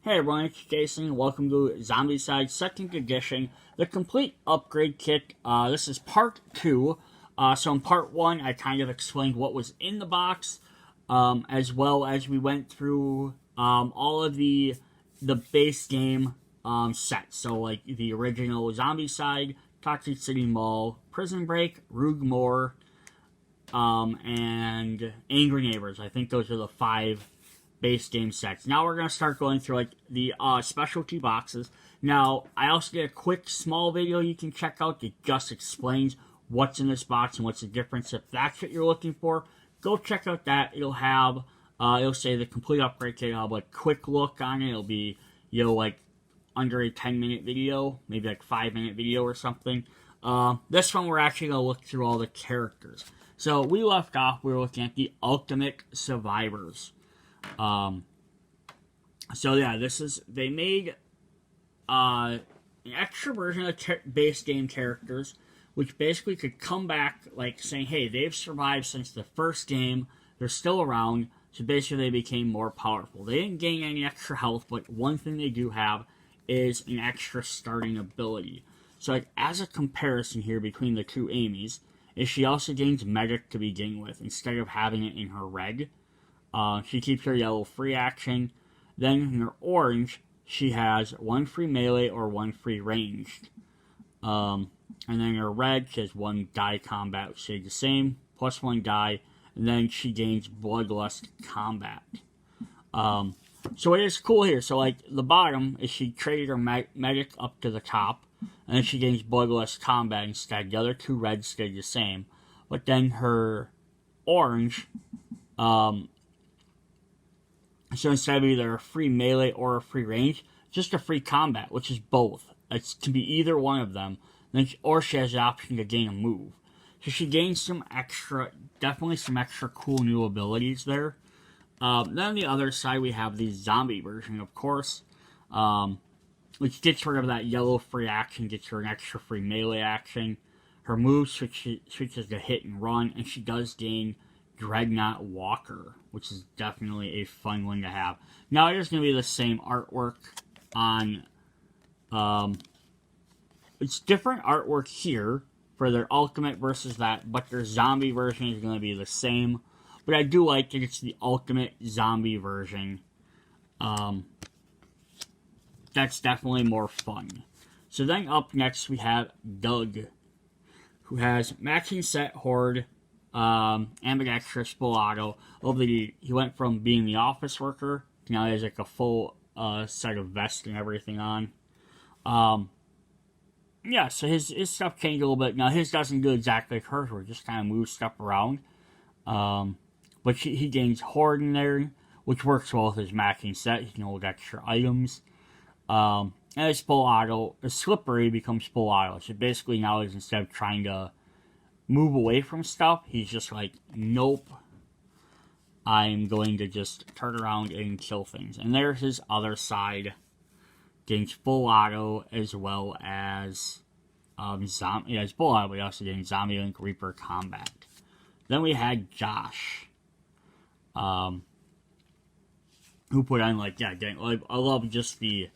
Hey everyone, it's Jason. Welcome to Zombicide 2nd Edition, the complete upgrade kit. This is part 2. So in part 1, I kind of explained what was in the box, as well as we went through all of the base game sets. So like the original Zombicide, Toxic City Mall, Prison Break, Rugmore, and Angry Neighbors. I think those are the 5 base game sets. Now we're going to start going through like the specialty boxes. Now, I also did a quick small video you can check out that just explains what's in this box and what's the difference. If that's what you're looking for, go check out that. It'll have, it'll say the complete upgrade kit. It'll have a quick look on it. It'll be, like under a 10-minute video, maybe like 5-minute video or something. This one we're actually going to look through all the characters. So we left off, we were looking at the Ultimate Survivors. So yeah, they made an extra version of base game characters, which basically could come back, like saying, hey, they've survived since the first game, they're still around, so basically they became more powerful. They didn't gain any extra health, but one thing they do have is an extra starting ability. So like, as a comparison here between the two Amy's, is she also gains Medic to begin with, instead of having it in her red. She keeps her yellow free action. Then in her orange, she has 1 free melee or 1 free ranged. And then in her red, she has 1 die combat, which stays the same, plus 1 die. And then she gains Bloodlust combat. So it is cool here. So like the bottom is she traded her medic up to the top, and then she gains Bloodlust combat instead. The other 2 reds stayed the same. But then her orange, so instead of either a free melee or a free range, just a free combat, which is both. It can be either one of them. Or she has the option to gain a move. So she gains definitely some extra cool new abilities there. Then on the other side, we have the zombie version, of course, which gets rid of that yellow free action, gets her an extra free melee action. Her move switches to hit and run, and she does gain Dreadnought Walker, which is definitely a fun one to have. Now it is going to be the same artwork on, it's different artwork here for their Ultimate versus that, but their zombie version is going to be the same. But I do like that it's the Ultimate Zombie version. That's definitely more fun. So then up next we have Doug, who has Matching Set Horde, ambidextrous, full auto. He went from being the office worker to now he has like a full set of vest and everything on. Yeah, so his stuff changed a little bit. Now his doesn't do exactly like hers, where it just kind of moves stuff around. But he gains Horde in there, which works well with his matching set. He can hold extra items. And his full auto, the Slippery becomes full auto. So basically now is, instead of trying to move away from stuff, he's just like, nope, I'm going to just turn around and kill things. And there's his other side, gains full auto, as well as zombie. Yeah, it's full auto, but he also gains Zombie Link Reaper combat. Then we had Josh, who put on like, yeah, I love just the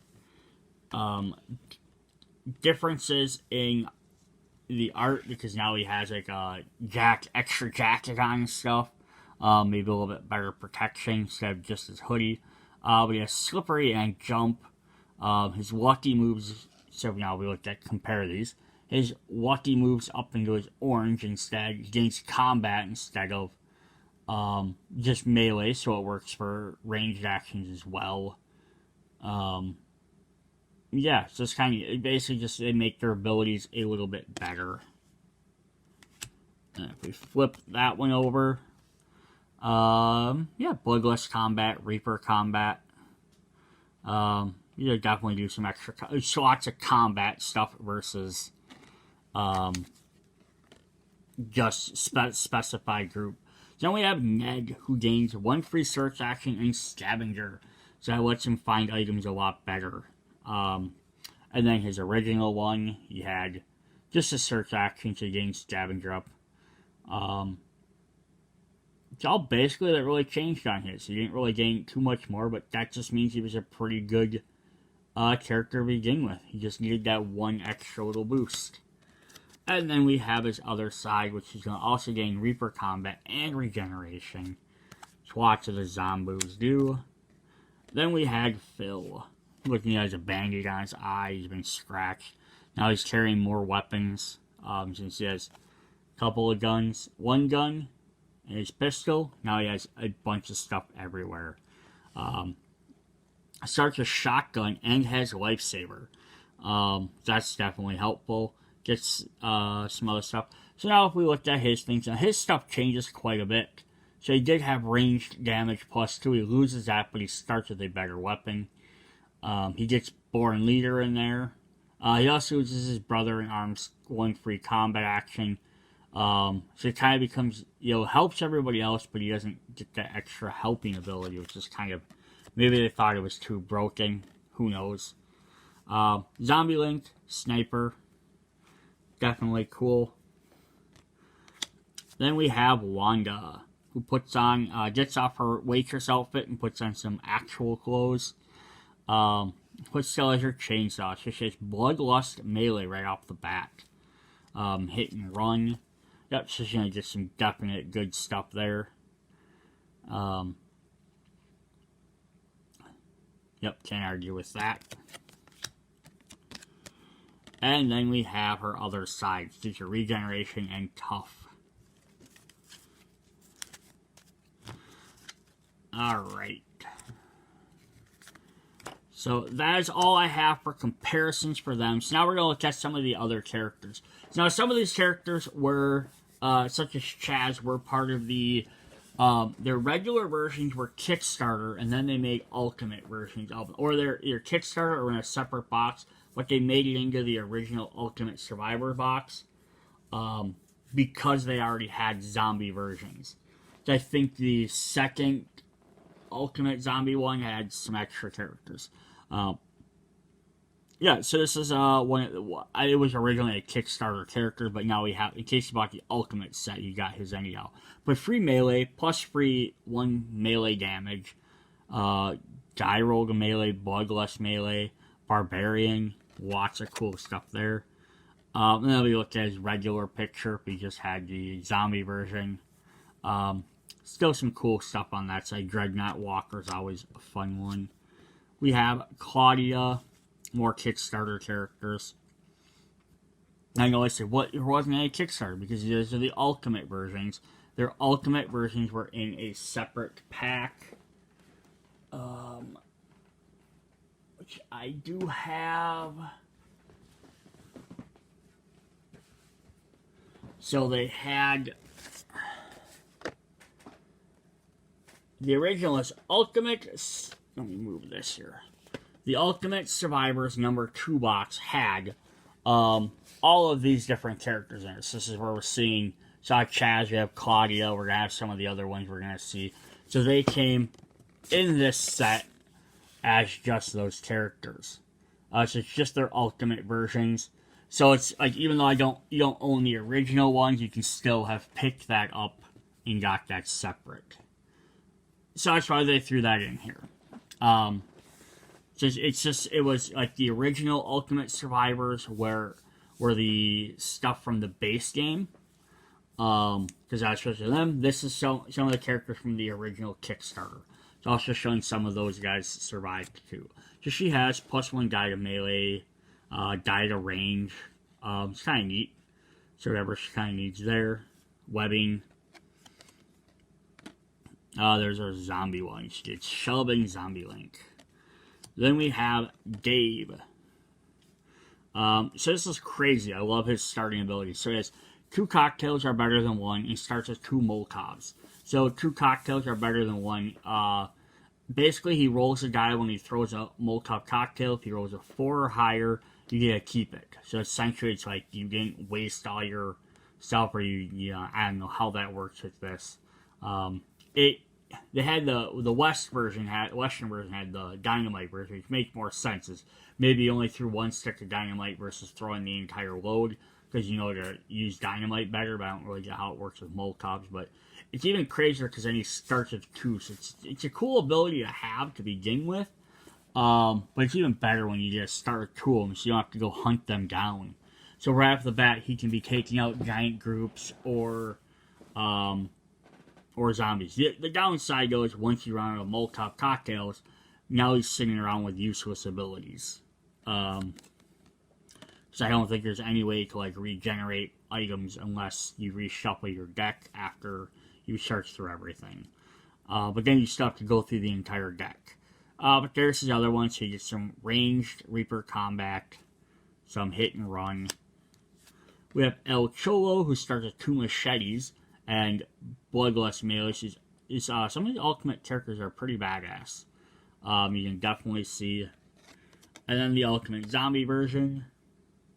differences in the art, because now he has like a extra jacket on and stuff. Maybe a little bit better protection instead of just his hoodie. But he has Slippery and Jump. His lucky moves, so now we looked at compare these. His lucky moves up into his orange instead. He gains combat instead of just melee, so it works for ranged actions as well. Yeah, so it's kind of basically just they make their abilities a little bit better. And if we flip that one over, yeah, Bloodlust combat, Reaper combat. You definitely do some extra, lots of combat stuff versus just specified group. Then we have Ned, who gains 1 free search action and Scavenger, so that lets him find items a lot better. And then his original one, he had just a search action to gain Scavenger up. it's all basically that really changed on his. He didn't really gain too much more, but that just means he was a pretty good character to begin with. He just needed that one extra little boost. And then we have his other side, which is going to also gain Reaper combat and regeneration. Which lots of the zombies do. Then we had Phil. Looking at a bandage on his eye, he's been scratched. Now he's carrying more weapons, since he has a couple of guns. One gun and his pistol. Now he has a bunch of stuff everywhere. Starts a shotgun and has lifesaver. That's definitely helpful. Gets some other stuff. So now if we looked at his things, now his stuff changes quite a bit. So he did have ranged damage +2. He loses that, but he starts with a better weapon. He gets Born Leader in there. He also uses his brother in arms going free combat action. So it kind of becomes, helps everybody else, but he doesn't get that extra helping ability, which is kind of, maybe they thought it was too broken. Who knows? Zombie Link, Sniper. Definitely cool. Then we have Wanda, who puts on, gets off her waitress outfit and puts on some actual clothes. Puts still as her chainsaw. So she has Bloodlust melee right off the bat. Hit and run. Yep, so she's gonna get some definite good stuff there. Yep, can't argue with that. And then we have her other side, which are regeneration and tough. Alright. So that is all I have for comparisons for them. So now we're going to look at some of the other characters. So now some of these characters were, such as Chaz, were part of the, their regular versions were Kickstarter, and then they made Ultimate versions of them. Or they're either Kickstarter or in a separate box, but they made it into the original Ultimate Survivor box, because they already had zombie versions. So I think the second Ultimate Zombie one had some extra characters. Yeah, so this is it was originally a Kickstarter character, but now we have, in case you bought the Ultimate set, you got his anyhow. But free melee, plus free 1 melee damage, Gyro melee, Bloodlust melee, Barbarian, lots of cool stuff there. And then we looked at his regular picture, we just had the zombie version. Still some cool stuff on that side. Dreadnought Walker is always a fun one. We have Claudia, more Kickstarter characters. I know I said, there wasn't any Kickstarter, because these are the Ultimate versions. Their Ultimate versions were in a separate pack. Which I do have. So they had... The original is Ultimate... Let me move this here. The Ultimate Survivors number 2 box had all of these different characters in it. So this is where we're seeing... So I have Chaz, we have Claudia, we're going to have some of the other ones we're going to see. So they came in this set as just those characters. So it's just their Ultimate versions. So it's like, even though you don't own the original ones, you can still have picked that up and got that separate. So that's why they threw that in here. It was like the original Ultimate Survivors were the stuff from the base game. Because I was supposed to them. This is some of the characters from the original Kickstarter. It's also showing some of those guys survived too. So she has +1 die to melee, die to range. It's kind of neat. So whatever she kind of needs there. Webbing. There's our zombie one. She gets Shelving Zombie Link. Then we have Dave. So this is crazy. I love his starting ability. So he has 2 cocktails are better than 1. He starts with 2 Molotovs. So 2 cocktails are better than 1. Basically, he rolls a die when he throws a Molotov cocktail. If he rolls a 4 or higher, you get to keep it. So essentially, it's like you didn't waste all your stuff, or I don't know how that works with this. They had the Western version had the dynamite version, which makes more sense. Is maybe you only threw 1 stick of dynamite versus throwing the entire load. because you know to use dynamite better, but I don't really get how it works with Molotovs. But it's even crazier because then he starts with 2, so it's a cool ability to have to begin with. But it's even better when you just start with 2 of them, so you don't have to go hunt them down. So right off the bat, he can be taking out giant groups or zombies. The downside though is once you run out of Molotov cocktails, now he's sitting around with useless abilities. So I don't think there's any way to like regenerate items unless you reshuffle your deck after you search through everything. But then you still have to go through the entire deck. But there's his other one, so you get some ranged Reaper combat, some hit and run. We have El Cholo, who starts with 2 machetes, and Bloodlust melee. Some of the ultimate characters are pretty badass. You can definitely see. And then the ultimate zombie version,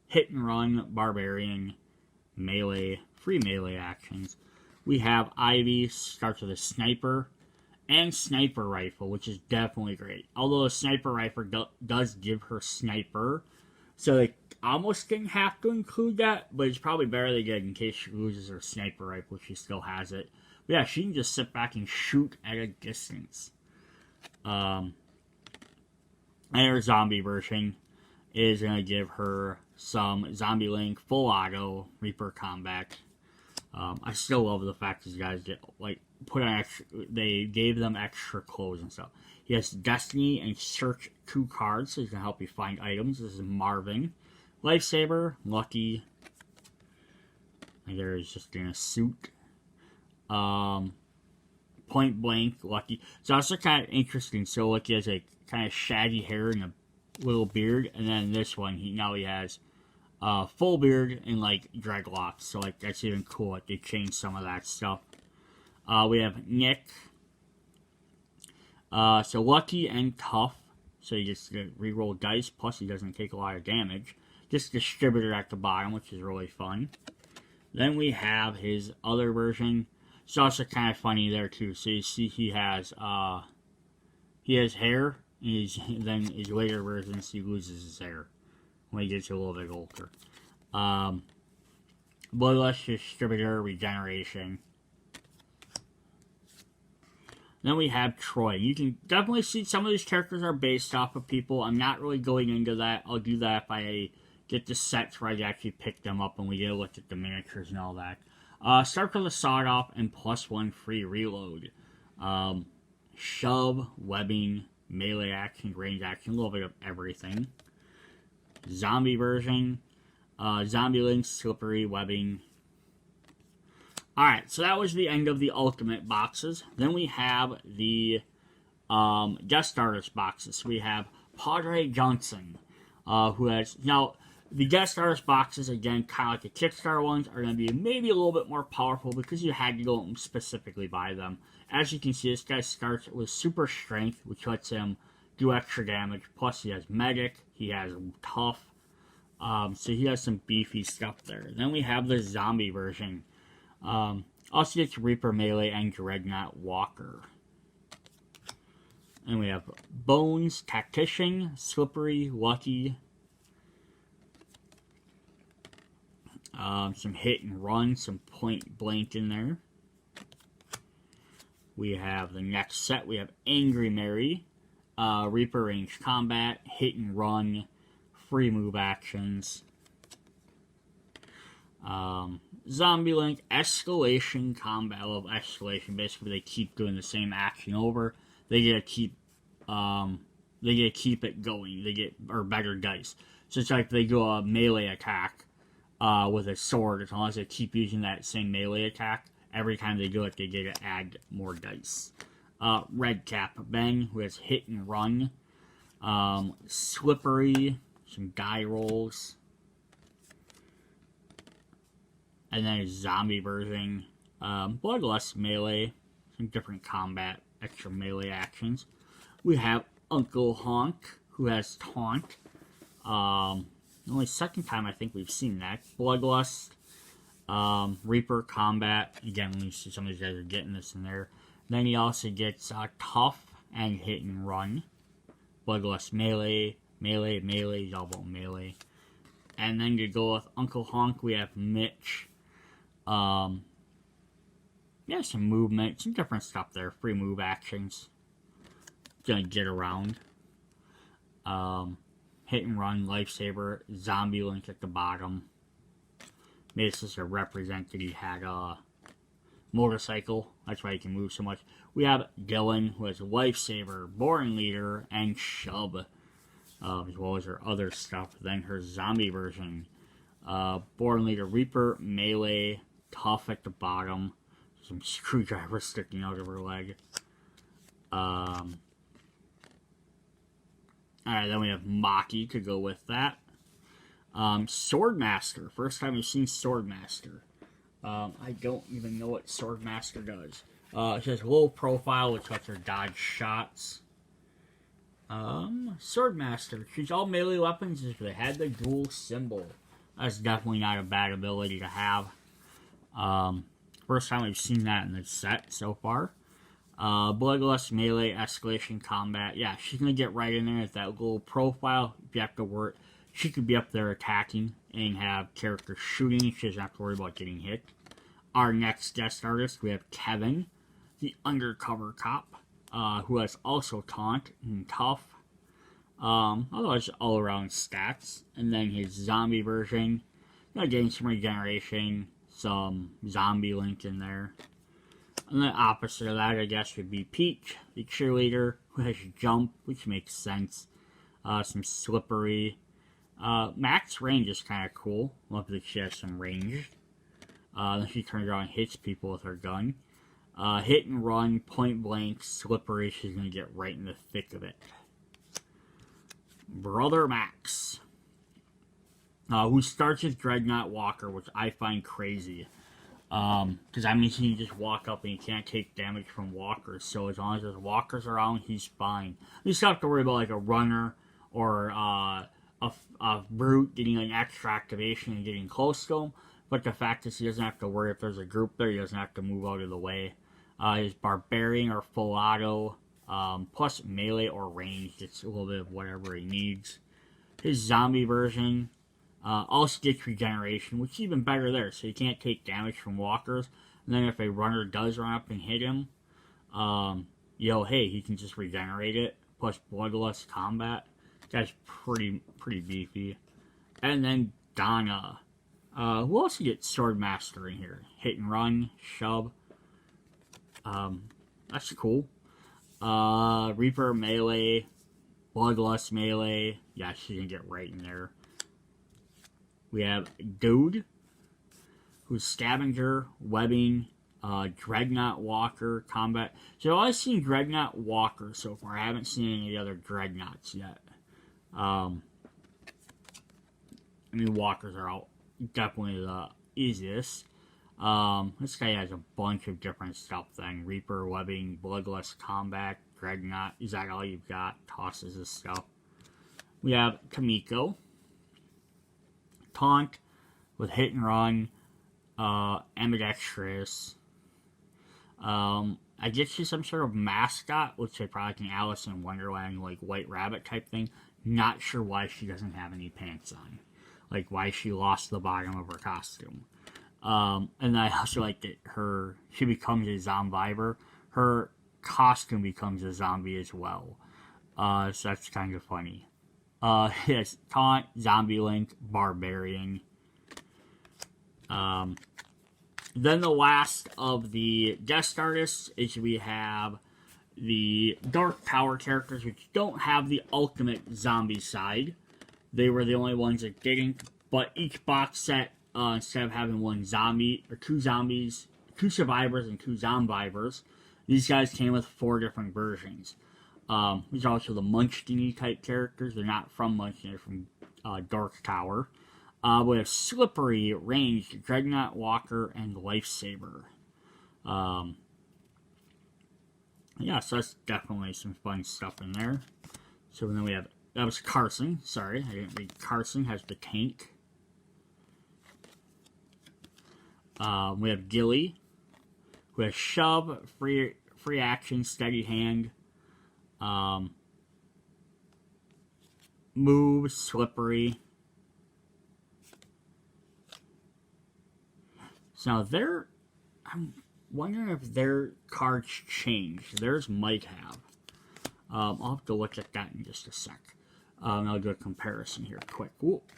hit and run, barbarian, melee, free melee actions. We have Ivy, starts with a sniper, and sniper rifle, which is definitely great. Although a sniper rifle does give her sniper, so they almost didn't have to include that, but it's probably better they get in case she loses her sniper rifle, she still has it. But yeah, she can just sit back and shoot at a distance. And her zombie version is going to give her some Zombie Link, full auto, Reaper combat. I still love the fact these guys get, like, put on extra, they gave them extra clothes and stuff. He has Destiny and Search 2 cards, so he's going to help you find items. This is Marvin. Lifesaver, Lucky. And there is just in a suit. Point Blank, Lucky. It's also kind of interesting. So Lucky has a kind of shaggy hair and a little beard. And then this one, he has full beard and like dreadlocks. So like that's even cool. Like they changed some of that stuff. We have Nick. So Lucky and Tough. So you just reroll dice. Plus he doesn't take a lot of damage. Just distributor at the bottom, which is really fun. Then we have his other version. It's also kind of funny there too. So you see he has hair. And then his later versions he loses his hair when he gets a little bit older. Bloodlust distributor regeneration. Then we have Troy. You can definitely see some of these characters are based off of people. I'm not really going into that. I'll do that if I get the sets where I actually pick them up and we get a look at the miniatures and all that. Start with a sawed off and +1 free reload. Shove, webbing, melee action, range action, a little bit of everything. Zombie version. Zombie Link, slippery, webbing. Alright, so that was the end of the Ultimate boxes. Then we have the Guest Artist boxes. We have Padre Johnson, who has... Now, the Guest Artist boxes, again, kind of like the Kickstarter ones, are going to be maybe a little bit more powerful because you had to go and specifically buy them. As you can see, this guy starts with Super Strength, which lets him do extra damage. Plus, he has Medic, he has Tough, so he has some beefy stuff there. Then we have the Zombie version. Also gets Reaper Melee and Dreadnought Walker. And we have Bones, Tactician, Slippery, Lucky. Some hit and run, some point blank in there. We have the next set. We have Angry Mary, Reaper Range Combat, Hit and Run, Free Move Actions. Zombie Link, Escalation Combat. I love Escalation. Basically, they keep doing the same action over. They get to keep it going. They get better dice. So it's like they do a melee attack with a sword. As long as they keep using that same melee attack, every time they do it, they get to add more dice. Red Cap Bang, who has hit and run. Slippery, some die rolls. And then a zombie version. Bloodlust melee. Some different combat, extra melee actions. We have Uncle Honk, who has taunt. Only second time I think we've seen that. Bloodlust. Reaper combat. Again, we see some of these guys are getting this in there. Then he also gets Tough and hit and run. Bloodlust melee. Melee, double melee. And then to go with Uncle Honk, we have Mitch. Yeah, some movement, some different stuff there. Free move actions. Gonna get around. Hit and run, lifesaver, zombie link at the bottom. Maybe this is to represent that he had a motorcycle. That's why he can move so much. We have Dylan, who has lifesaver, born leader, and shove, as well as her other stuff. Then her zombie version, born leader, Reaper, melee, tough at the bottom. Some screwdriver sticking out of her leg. Alright, then we have Maki to go with that. Swordmaster. First time we've seen Swordmaster. I don't even know what Swordmaster does. It says low profile, which lets her dodge shots. Swordmaster. Choose all melee weapons if they had the dual symbol. That's definitely not a bad ability to have. First time we've seen that in the set so far. Bloodlust, melee, escalation, combat. Yeah, she's gonna get right in there at that little profile. If you have to work, she could be up there attacking and have characters shooting. She doesn't have to worry about getting hit. Our next guest artist, we have Kevin, the undercover cop, who has also taunt and tough. Otherwise, all around stats. And then his zombie version, getting some regeneration, some zombie link in there. And the opposite of that, I guess, would be Peach, the cheerleader, who has jump, which makes sense. Some slippery. Max range is kind of cool. Love that she has some range. Then she turns around and hits people with her gun. Hit and run, point blank, slippery. She's going to get right in the thick of it. Brother Max, who starts with Dreadnought Walker, which I find crazy. Because I mean, he can just walk up and he can't take damage from walkers. So as long as there's walkers around, he's fine. You just have to worry about like a runner or a brute getting an extra activation and getting close to him. But the fact is, he doesn't have to worry if there's a group there. He doesn't have to move out of the way. His barbarian or full auto, plus melee or ranged. It's a little bit of whatever he needs. His zombie version. Also gets regeneration, which is even better there, so he can't take damage from walkers. And then if a runner does run up and hit him, hey, he can just regenerate it. Plus bloodlust combat. That's pretty beefy. And then Donna, who also gets Swordmaster in here. Hit and run, shove. That's cool. Reaper melee, bloodlust melee. Yeah, she can get right in there. We have Dude, who's Scavenger, Webbing, Dreadnought Walker, Combat. So I've seen Dreadnought Walker so far. I haven't seen any of the other Dreadnoughts yet. I mean, Walkers are all definitely the easiest. This guy has a bunch of different stuff then. Reaper, Webbing, Bloodlust, Combat, Dreadnought. Is that all you've got? Tosses this stuff. We have Kamiko. Taunt with hit and run, ambidextrous. I guess she's some sort of mascot, which is probably an Alice in Wonderland, like White Rabbit type thing. Not sure why she doesn't have any pants on. Like why she lost the bottom of her costume. And I also like that she becomes a Zombiver. Her costume becomes a zombie as well. So that's kind of funny. Yes, Taunt, Zombie Link, Barbarian. Then the last of the guest artists is we have the Dark Tower characters, which don't have the ultimate Zombicide. They were the only ones that didn't. But each box set, instead of having one zombie, or two zombies, two survivors and two zombivers, these guys came with 4 different versions. These are also the Munchkin type characters. They're not from Munchkin, they're from Dark Tower. We have Slippery, Ranged, Dreadnought Walker, and Lifesaver. Yeah, so that's definitely some fun stuff in there. So then we have, that was Carson. Sorry, I didn't read. Carson has the tank. We have Gilly, who has Shove, free action, steady hand. Move, slippery. So now I'm wondering if their cards changed. Theirs might have. I'll have to look at that in just a sec. I'll do a comparison here quick. Whoop.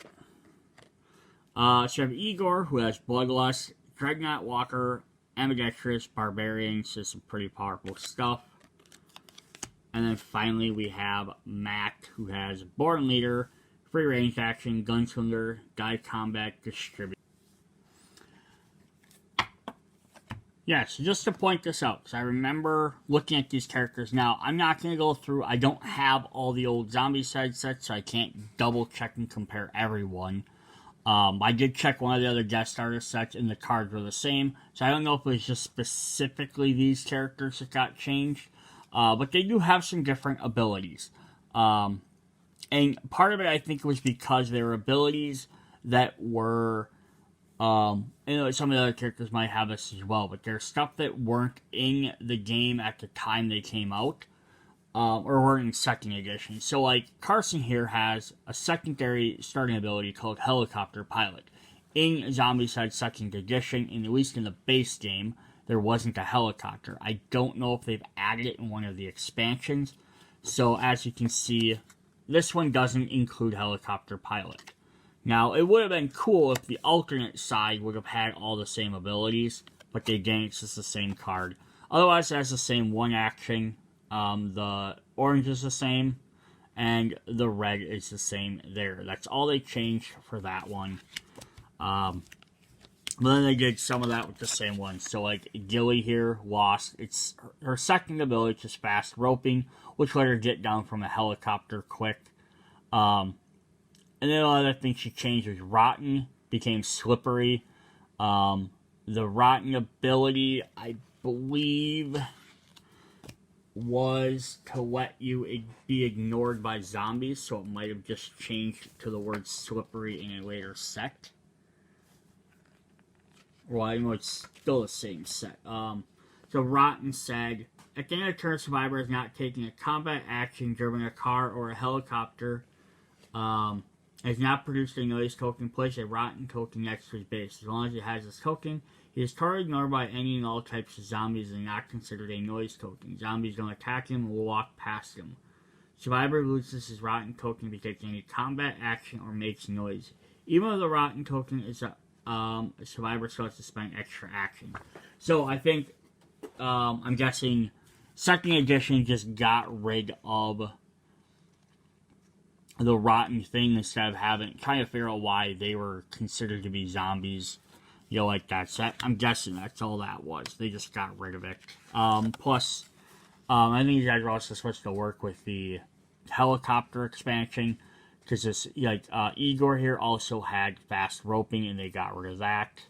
So you have Igor, who has Bloodlust, Dreadnought Walker, Ambidextrous, Barbarian, so some pretty powerful stuff. And then finally we have Matt, who has Born Leader, Free Range Action, Gunslinger, Guide Combat, Distribute. Yes, just to point this out, because I remember looking at these characters. Now, I'm not going to go through, I don't have all the old Zombicide sets, so I can't double check and compare everyone. I did check one of the other guest artist sets, and the cards were the same, so I don't know if it was just specifically these characters that got changed, but they do have some different abilities. And part of it, I think, was because they were abilities that were... some of the other characters might have this as well, but there's stuff that weren't in the game at the time they came out, or weren't in second edition. So, like, Carson here has a secondary starting ability called Helicopter Pilot. In Zombicide second edition, and at least in the base game, there wasn't a helicopter. I don't know if they've added it in one of the expansions. So, as you can see, this one doesn't include Helicopter Pilot. Now, it would have been cool if the alternate side would have had all the same abilities, but they didn't. It's just the same card. Otherwise, it has the same one action. The orange is the same, and the red is the same there. That's all they changed for that one. But then they did some of that with the same one. So, like, Gilly here lost. It's her second ability, which is fast roping, which let her get down from a helicopter quick. And then another thing she changed was Rotten became Slippery. The Rotten ability, I believe, was to let you be ignored by zombies, so it might have just changed to the word Slippery in a later set. Well, I know it's still the same set. So Rotten said, at the end of the turn, survivor is not taking a combat action, driven a car or a helicopter, has not produced a noise token, place a Rotten token next to his base. As long as it has this token, he is totally ignored by any and all types of zombies and not considered a noise token. Zombies don't attack him and will walk past him. Survivor loses his Rotten token if he takes any combat action or makes noise. Even though the Rotten token is a survivor starts to spend extra action. So I think, I'm guessing, second edition just got rid of the Rotten thing instead of having, trying to figure out why they were considered to be zombies, you know, like that. So I'm guessing that's all that was. They just got rid of it. Plus, I think you guys are also supposed to work with the helicopter expansion, because this, like, Igor here also had fast roping, and they got rid of that.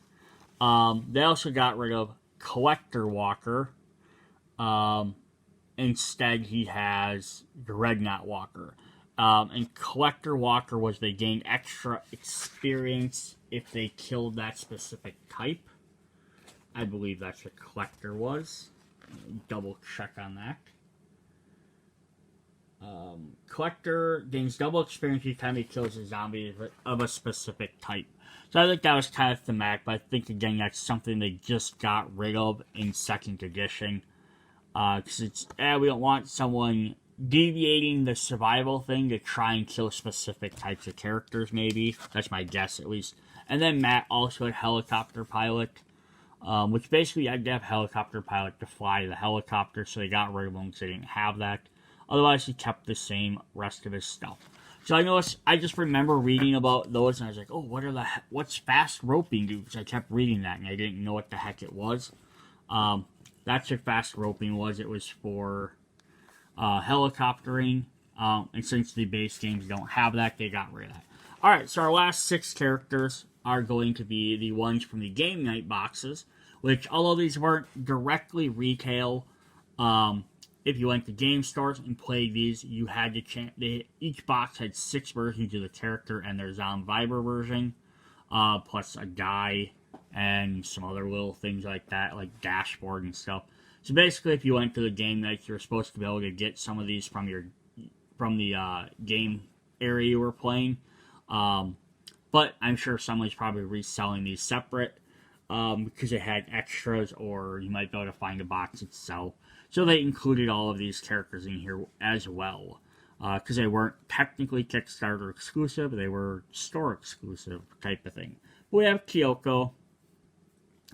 They also got rid of Collector Walker. Instead, he has Dreadnought Walker. And Collector Walker was they gained extra experience if they killed that specific type. I believe that's what Collector was. Double check on that. Collector gains double experience each time he kills a zombie of a specific type. So I think that was kind of thematic, but I think, again, that's something they just got rid of in second edition. Because it's, we don't want someone deviating the survival thing to try and kill specific types of characters, maybe. That's my guess, at least. And then Matt also had Helicopter Pilot, which basically I had to have Helicopter Pilot to fly the helicopter, so they got rid of him because they didn't have that. Otherwise, he kept the same rest of his stuff. So I just remember reading about those, and I was like, oh, what's fast roping do? Because I kept reading that, and I didn't know what the heck it was. That's what fast roping was. It was for helicoptering, and since the base games don't have that, they got rid of that. Alright, so our last 6 characters are going to be the ones from the Game Night boxes, which, although these weren't directly retail, if you went to game stores and played these, you had to each box had 6 versions of the character and their Zombicide version, plus a die and some other little things like that, like dashboard and stuff. So basically, if you went to the game night, you're supposed to be able to get some of these from the game area you were playing. But I'm sure someone's probably reselling these separate. because it had extras, or you might be able to find a box itself. So they included all of these characters in here as well, because they weren't technically Kickstarter exclusive, they were store exclusive type of thing. We have Kyoko,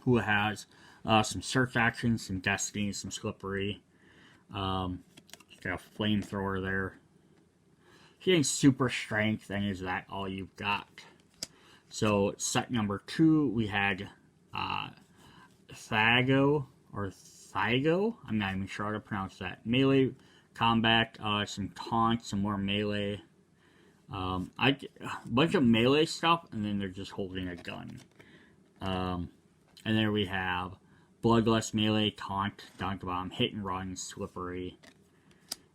who has some search actions, some destiny, some slippery. She's got a flamethrower there. She has super strength, and is that all you've got? So set number 2, we had Thago, I'm not even sure how to pronounce that. Melee combat, some taunt, some more melee. A bunch of melee stuff, and then they're just holding a gun. And there we have Bloodlust, melee, taunt, dunk bomb, hit and run, slippery.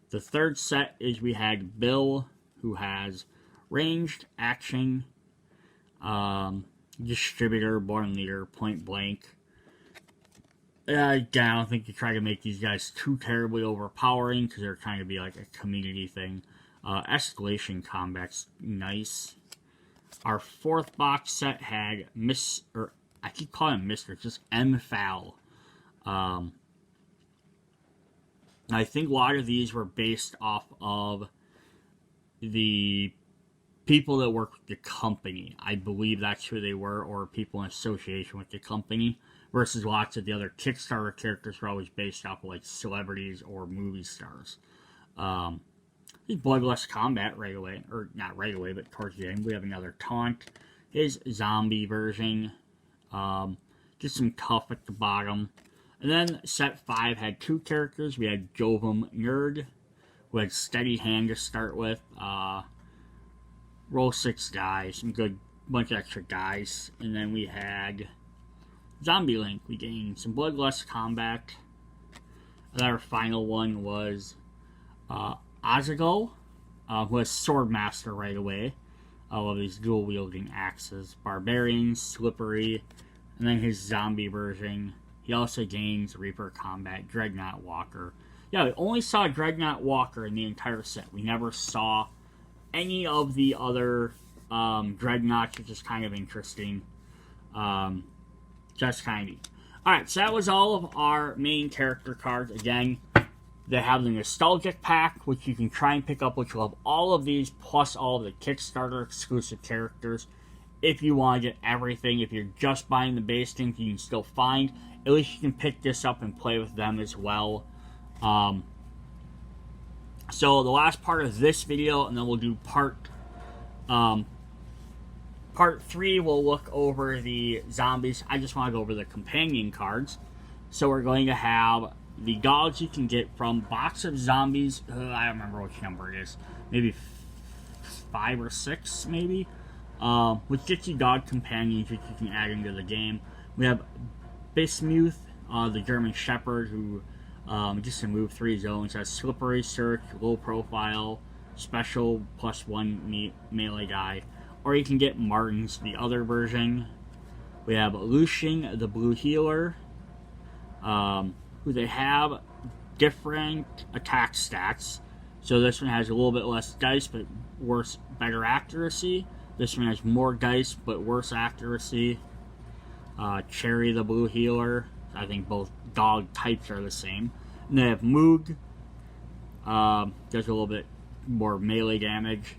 The third set is we had Bill, who has ranged, action, distributor, born leader, point blank. Again, I don't think you try to make these guys too terribly overpowering, because they're trying to be like a community thing. Escalation combat's nice. Our fourth box set had I keep calling him Mr. Just M. Fowl. I think a lot of these were based off of the people that work with the company. I believe that's who they were, or people in association with the company, versus lots of the other Kickstarter characters were always based off of like celebrities or movie stars. Bloodlust combat right away, or not right away, but towards the end. We have another taunt. His zombie version. Just some tough at the bottom. And then set 5 had 2 characters. We had Jovum Nerd, who had steady hand to start with. Roll 6 dice, some good bunch of extra dice. And then we had Zombie Link. We gained some Bloodlust combat. And our final one was Azago, who has Swordmaster right away. All of these dual wielding axes. Barbarian, slippery, and then his zombie version. He also gains Reaper combat, Dreadnought Walker. Yeah, we only saw Dreadnought Walker in the entire set. We never saw any of the other Dreadnoughts, which is kind of interesting. Just kind of neat. Alright, so that was all of our main character cards. Again, they have the Nostalgic Pack, which you can try and pick up, which will have all of these, plus all of the Kickstarter exclusive characters. If you want to get everything, if you're just buying the base things, you can still find. At least you can pick this up and play with them as well. So the last part of this video, and then we'll do part 3, we'll look over the zombies. I just want to go over the companion cards. So we're going to have the dogs you can get from Box of Zombies. I don't remember which number it is. Maybe 5 or 6, maybe. Which gets you dog companions, which you can add into the game. We have Bismuth, the German Shepherd, who just can move 3 zones. Has slippery search, low profile, special, +1 melee guy. Or you can get Martin's, the other version. We have Lucian, the blue healer, who they have different attack stats. So this one has a little bit less dice, but better accuracy. This one has more dice, but worse accuracy. Cherry, the blue healer. I think both dog types are the same. And they have Moog. Does a little bit more melee damage.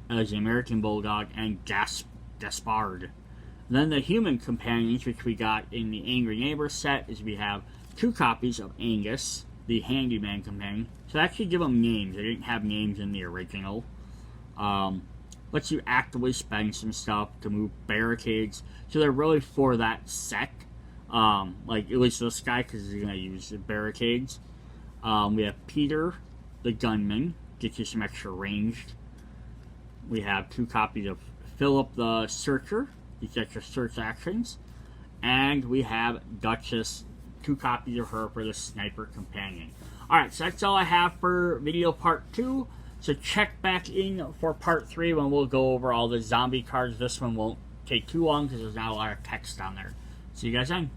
As the American Bulldog, and Gaspard. And then the human companions, which we got in the Angry Neighbor set, is we have 2 copies of Angus, the handyman companion. So they actually give them names. They didn't have names in the original. Lets you actively spend some stuff to move barricades. So they're really for that set. Like, at least this guy, because he's going to use the barricades. We have Peter, the gunman. Gets you some extra ranged. We have 2 copies of Philip the Searcher. These extra search actions. And we have Duchess. 2 copies of her for the Sniper Companion. Alright, so that's all I have for video part 2. So check back in for part 3 when we'll go over all the zombie cards. This one won't take too long because there's not a lot of text on there. See you guys then.